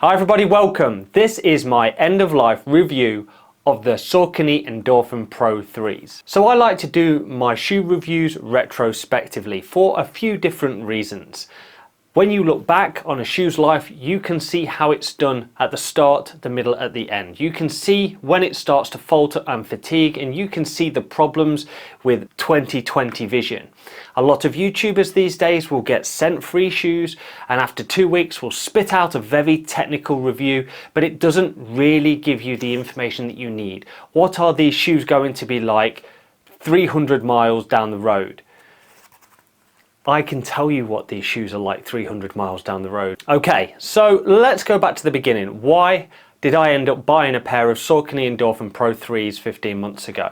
Hi everybody, welcome. This is my end of life review of the Saucony Endorphin Pro 3s. So I like to do my shoe reviews retrospectively for a few different reasons. When you look back on a shoe's life, you can see how it's done at the start, the middle, at the end. You can see when it starts to falter and fatigue, and you can see the problems with 20/20 vision. A lot of YouTubers these days will get sent free shoes and after 2 weeks will spit out a very technical review, but it doesn't really give you the information that you need. What are these shoes going to be like 300 miles down the road? I can tell you what these shoes are like 300 miles down the road. Okay, so let's go back to the beginning. Why did I end up buying a pair of Saucony Endorphin Pro 3s 15 months ago?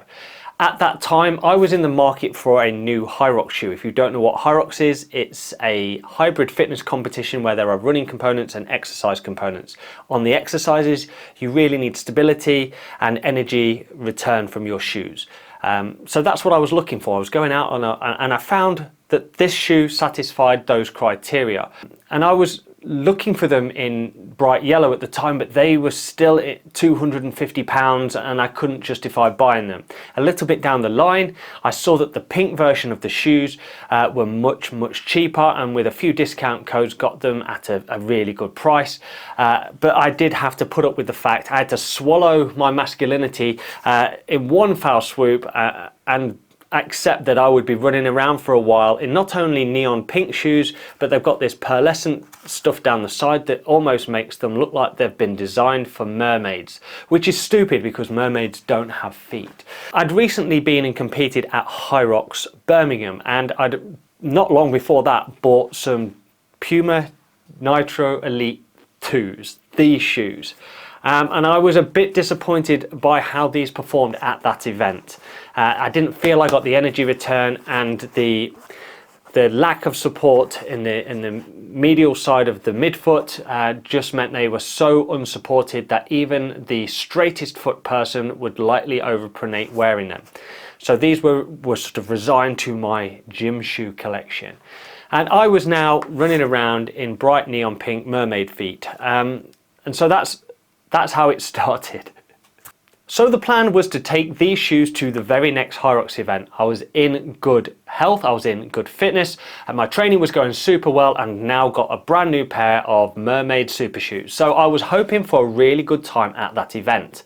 At that time, I was in the market for a new Hyrox shoe. If you don't know what Hyrox is, it's a hybrid fitness competition where there are running components and exercise components. On the exercises, you really need stability and energy return from your shoes. So that's what I was looking for. I was going out and I found that this shoe satisfied those criteria. And I was looking for them in bright yellow at the time, but they were still at £250 and I couldn't justify buying them. A little bit down the line, I saw that the pink version of the shoes were much cheaper, and with a few discount codes got them at a really good price. But I did have to put up with the fact I had to swallow my masculinity in one foul swoop and accept that I would be running around for a while in not only neon pink shoes, but they've got this pearlescent stuff down the side that almost makes them look like they've been designed for mermaids, which is stupid because mermaids don't have feet. I'd recently been and competed at Hyrox Birmingham, and I'd not long before that bought some Puma Nitro Elite 2s, these shoes. And I was a bit disappointed by how these performed at that event. I didn't feel I got the energy return, and the lack of support in the medial side of the midfoot just meant they were so unsupported that even the straightest foot person would likely overpronate wearing them. So these were sort of resigned to my gym shoe collection. And I was now running around in bright neon pink mermaid feet. And so that's how it started. So the plan was to take these shoes to the very next Hyrox event. I was in good health, I was in good fitness, and my training was going super well, and now got a brand new pair of MERMAID super shoes. So I was hoping for a really good time at that event.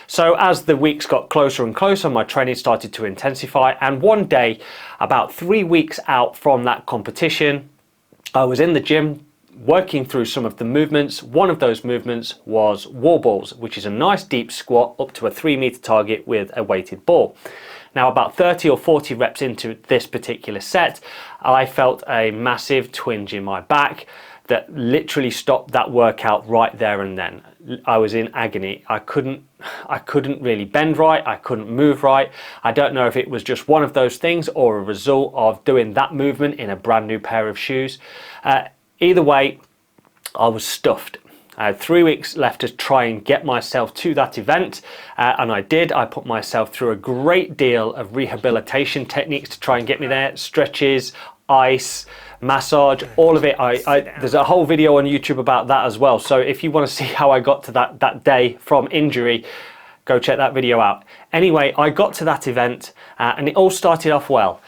So as the weeks got closer and closer, my training started to intensify, and one day, about 3 weeks out from that competition, I was in the gym working through some of the movements. One of those movements was wall balls, which is a nice deep squat up to a 3-meter target with a weighted ball. Now, about 30 or 40 reps into this particular set, I felt a massive twinge in my back that literally stopped that workout right there and then. I was in agony. I couldn't really bend right, I couldn't move right. I don't know if it was just one of those things or a result of doing that movement in a brand new pair of shoes. Either way, I was stuffed. I had 3 weeks left to try and get myself to that event, and I did. I put myself through a great deal of rehabilitation techniques to try and get me there. Stretches, ice, massage, all of it. There's a whole video on YouTube about that as well. So if you want to see how I got to that day from injury, go check that video out. Anyway, I got to that event and it all started off well.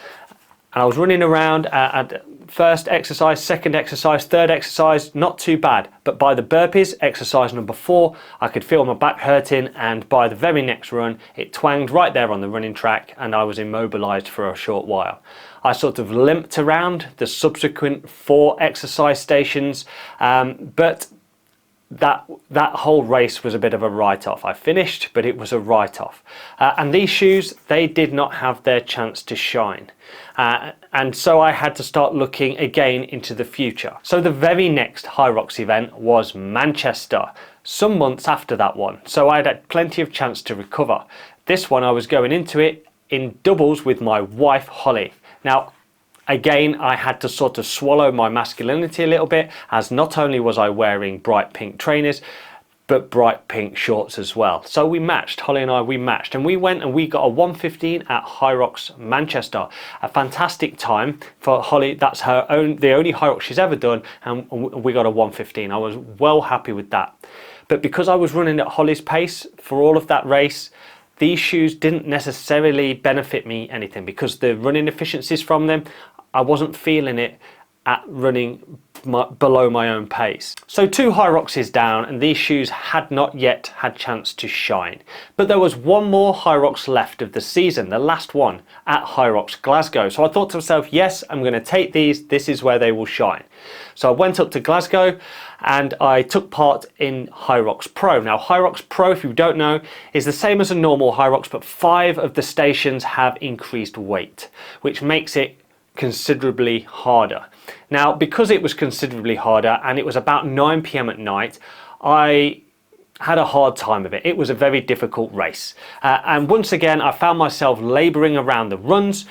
And I was running around at first exercise, second exercise, third exercise, not too bad. But by the burpees, exercise number 4, I could feel my back hurting, and by the very next run, it twanged right there on the running track and I was immobilized for a short while. I sort of limped around the subsequent 4 exercise stations, but that whole race was a bit of a write-off. I finished, but it was a write-off. And these shoes, they did not have their chance to shine. And so I had to start looking again into the future. So the very next Hyrox event was Manchester, some months after that one. So I had plenty of chance to recover. This one, I was going into it in doubles with my wife, Holly. Now, again, I had to sort of swallow my masculinity a little bit, as not only was I wearing bright pink trainers, but bright pink shorts as well. So we matched, Holly and I, we matched, and we went and we got a 1:15 at Hyrox Manchester. A fantastic time for Holly. That's the only Hyrox she's ever done, and we got a 1:15. I was well happy with that. But because I was running at Holly's pace for all of that race, these shoes didn't necessarily benefit me anything, because the running efficiencies from them, I wasn't feeling it at running below my own pace. So 2 Hyroxes down, and these shoes had not yet had chance to shine. But there was one more Hyrox left of the season, the last one at Hyrox Glasgow. So I thought to myself, yes, I'm going to take these, this is where they will shine. So I went up to Glasgow and I took part in Hyrox Pro. Now Hyrox Pro, if you don't know, is the same as a normal Hyrox, but 5 of the stations have increased weight, which makes it considerably harder. Now, because it was considerably harder and it was about 9 p.m. at night, I had a hard time of it. It was a very difficult race. And once again, I found myself labouring around the runs,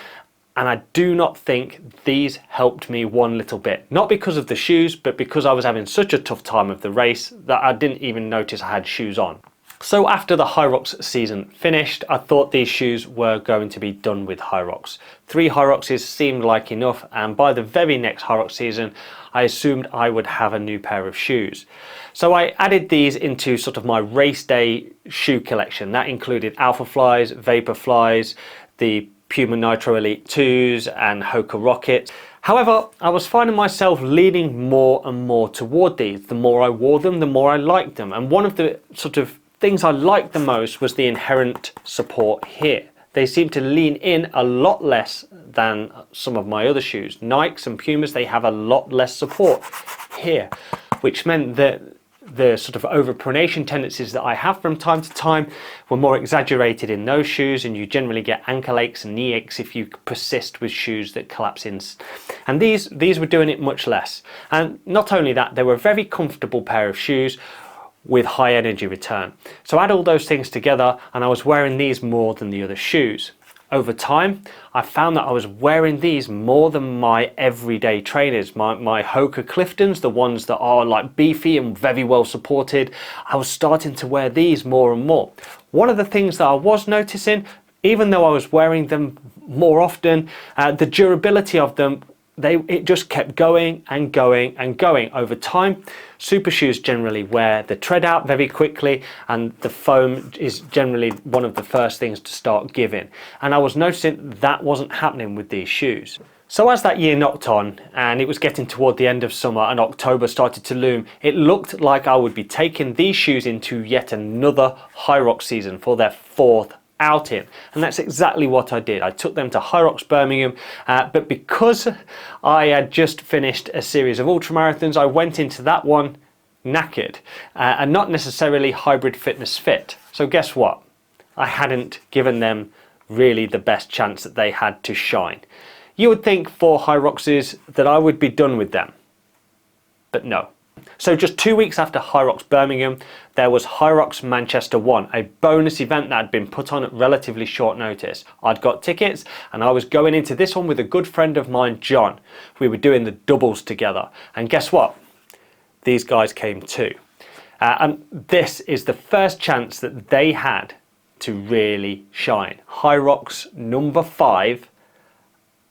and I do not think these helped me one little bit. Not because of the shoes, but because I was having such a tough time of the race that I didn't even notice I had shoes on. So after the Hyrox season finished, I thought these shoes were going to be done with Hyrox. 3 Hyroxes seemed like enough, and by the very next Hyrox season, I assumed I would have a new pair of shoes. So I added these into sort of my race day shoe collection. That included Alpha Flies, Vapor Flies, the Puma Nitro Elite 2s and Hoka Rockets. However, I was finding myself leaning more and more toward these. The more I wore them, the more I liked them. And one of the sort of things I liked the most was the inherent support here. They seem to lean in a lot less than some of my other shoes. Nikes and Pumas, they have a lot less support here, which meant that the sort of overpronation tendencies that I have from time to time were more exaggerated in those shoes, and you generally get ankle aches and knee aches if you persist with shoes that collapse in. And these were doing it much less. And not only that, they were a very comfortable pair of shoes with high energy return. So add all those things together, and I was wearing these more than the other shoes. Over time, I found that I was wearing these more than my everyday trainers, my Hoka Cliftons, the ones that are like beefy and very well supported. I was starting to wear these more and more. One of the things that I was noticing, even though I was wearing them more often, the durability of them, it just kept going and going and going over time. Super shoes generally wear the tread out very quickly, and the foam is generally one of the first things to start giving. And I was noticing that wasn't happening with these shoes. So as that year knocked on and it was getting toward the end of summer and October started to loom, it looked like I would be taking these shoes into yet another Hyrox season for their 4th outing, and that's exactly what I did. I took them to Hyrox Birmingham, but because I had just finished a series of ultramarathons, I went into that one knackered and not necessarily hybrid fitness fit. So guess what? I hadn't given them really the best chance that they had to shine. You would think for Hyroxes that I would be done with them, but no. So just 2 weeks after Hyrox Birmingham, there was Hyrox Manchester 1, a bonus event that had been put on at relatively short notice. I'd got tickets and I was going into this one with a good friend of mine, John. We were doing the doubles together. And guess what? These guys came too. And this is the first chance that they had to really shine. Hyrox number 5,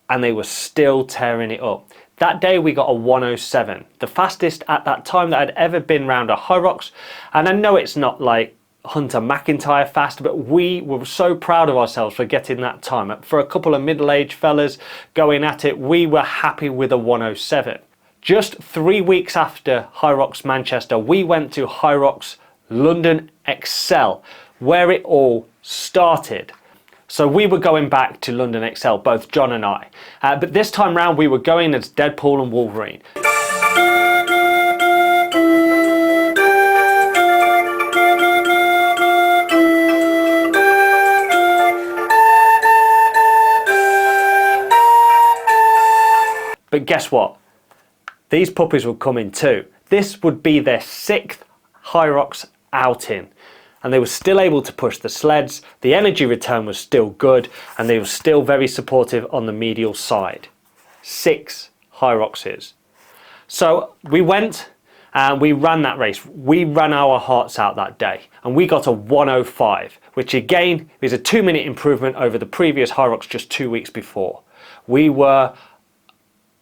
and they were still tearing it up. That day we got a 1:07, the fastest at that time that I'd ever been round a Hyrox. And I know it's not like Hunter McIntyre fast, but we were so proud of ourselves for getting that time. For a couple of middle-aged fellas going at it, we were happy with a 1:07. Just 3 weeks after Hyrox Manchester, we went to Hyrox London Excel, where it all started. So we were going back to London Excel, both John and I. But this time round we were going as Deadpool and Wolverine. But guess what? These puppies were coming too. This would be their 6th Hyrox outing. And they were still able to push the sleds, the energy return was still good, and they were still very supportive on the medial side. 6 Hyroxes. So we went, and we ran that race. We ran our hearts out that day, and we got a 1:05, which again is a 2-minute improvement over the previous Hyrox just 2 weeks before. We were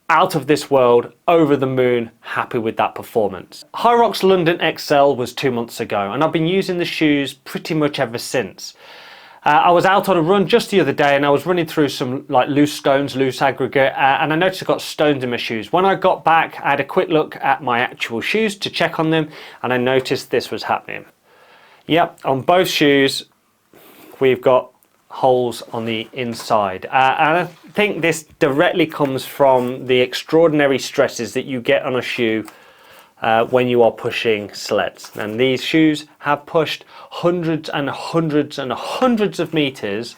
out of this world, over the moon, happy with that performance. Hyrox London XL was 2 months ago, and I've been using the shoes pretty much ever since. I was out on a run just the other day, and I was running through some like loose stones, loose aggregate, and I noticed I got stones in my shoes. When I got back, I had a quick look at my actual shoes to check on them, and I noticed this was happening. Yep, on both shoes, we've got holes on the inside, and I think this directly comes from the extraordinary stresses that you get on a shoe when you are pushing sleds. And these shoes have pushed hundreds and hundreds and hundreds of meters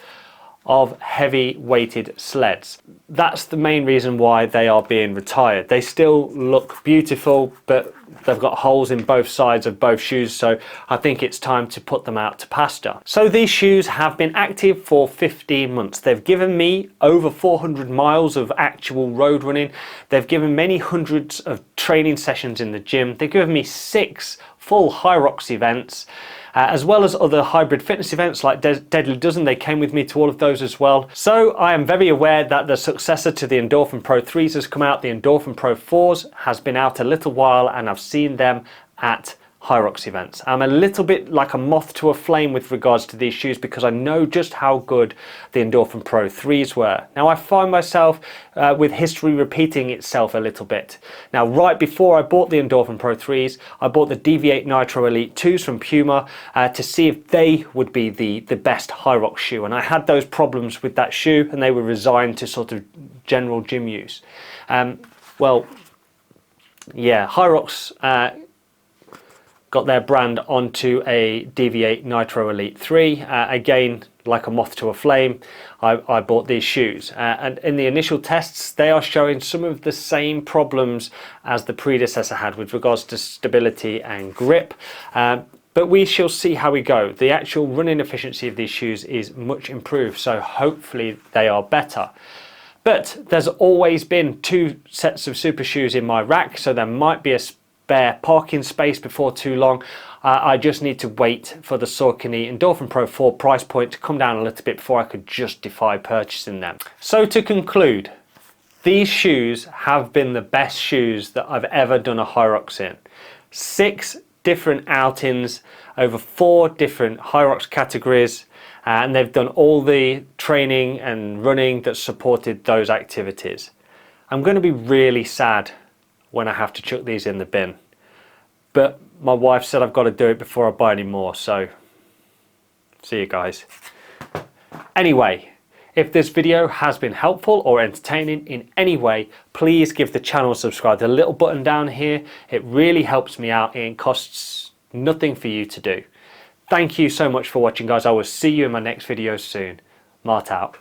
of heavy weighted sleds. That's the main reason why they are being retired. They still look beautiful, but they've got holes in both sides of both shoes, so I think it's time to put them out to pasture. So these shoes have been active for 15 months. They've given me over 400 miles of actual road running. They've given many hundreds of training sessions in the gym. They've given me 6 full Hyrox events, as well as other hybrid fitness events like Deadly Dozen. They came with me to all of those as well. So I am very aware that the successor to the Endorphin Pro 3s has come out. The Endorphin Pro 4s has been out a little while, and I've seen them at Hyrox events. I'm a little bit like a moth to a flame with regards to these shoes, because I know just how good the Endorphin Pro 3s were. Now I find myself with history repeating itself a little bit. Now right before I bought the Endorphin Pro 3s, I bought the Deviate Nitro Elite 2s from Puma to see if they would be the best Hyrox shoe, and I had those problems with that shoe, and they were resigned to sort of general gym use. Well, yeah, Hyrox got their brand onto a Deviate Nitro Elite 3. Again, like a moth to a flame, I bought these shoes. And in the initial tests, they are showing some of the same problems as the predecessor had with regards to stability and grip. But we shall see how we go. The actual running efficiency of these shoes is much improved, so hopefully they are better. But there's always been 2 sets of super shoes in my rack, so there might be a spare parking space before too long. I just need to wait for the Saucony Endorphin Pro 4 price point to come down a little bit before I could justify purchasing them. So to conclude, these shoes have been the best shoes that I've ever done a Hyrox in. 6 different outings over 4 different Hyrox categories, and they've done all the training and running that supported those activities. I'm going to be really sad when I have to chuck these in the bin, but my wife said I've got to do it before I buy any more, so see you guys. Anyway, if this video has been helpful or entertaining in any way, please give the channel a subscribe. The little button down here, it really helps me out. It costs nothing for you to do. Thank you so much for watching, guys. I will see you in my next video soon. Mart out.